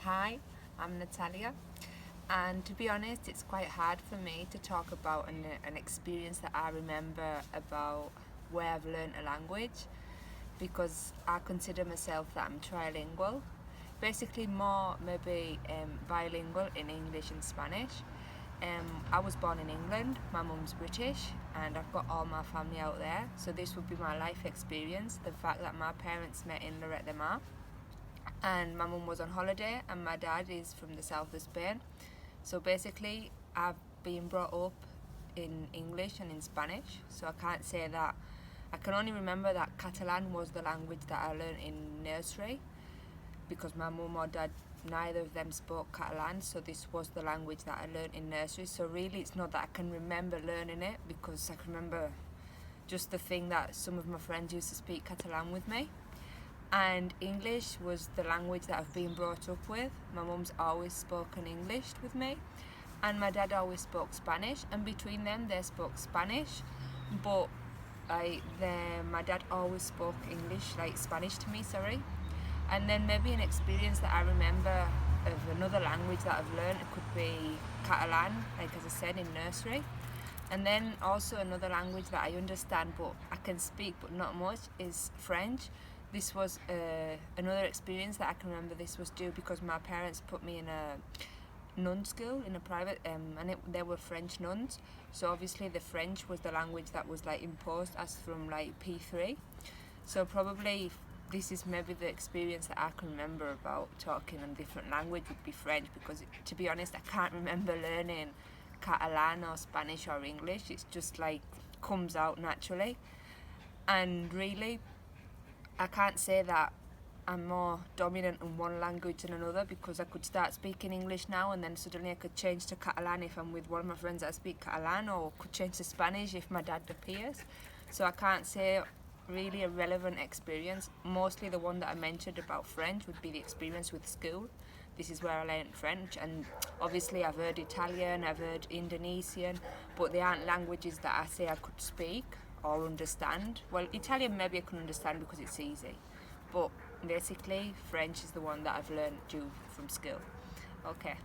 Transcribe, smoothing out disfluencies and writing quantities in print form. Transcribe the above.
Hi, I'm Natalia, and to be honest, it's quite hard for me to talk about an experience that I remember about where I've learned a language, because I consider myself that I'm trilingual, basically more maybe bilingual in English and Spanish. I was born in England, my mum's British, and I've got all my family out there, so this would be my life experience, the fact that my parents met in Lloret de Mar, and my mum was on holiday and my dad is from the south of Spain. So basically I've been brought up in English and in Spanish, so I can't say that. I can only remember that Catalan was the language that I learned in nursery, because my mum or dad, neither of them spoke Catalan, so this was the language that I learned in nursery. So really it's not that I can remember learning it, because I can remember just the thing that some of my friends used to speak Catalan with me. And English was the language that I've been brought up with. My mum's always spoken English with me, and my dad always spoke Spanish, and between them they spoke Spanish, but my dad always spoke Spanish to me, sorry. And then maybe an experience that I remember of another language that I've learned, it could be Catalan, like as I said, in nursery. And then also another language that I understand but I can speak but not much is French. This was another experience that I can remember. This was due because my parents put me in a nun school, in a private, they were French nuns. So obviously the French was the language that was imposed as from P3. So probably this is maybe the experience that I can remember about talking a different language would be French, because to be honest I can't remember learning Catalan or Spanish or English. It's just comes out naturally, and really I can't say that I'm more dominant in one language than another, because I could start speaking English now and then suddenly I could change to Catalan if I'm with one of my friends that speak Catalan, or could change to Spanish if my dad appears. So I can't say really a relevant experience. Mostly the one that I mentioned about French would be the experience with school. This is where I learned French, and obviously I've heard Italian, I've heard Indonesian, but they aren't languages that I say I could speak or understand. Well, Italian maybe I can understand because it's easy, but basically French is the one that I've learned due from school. Okay.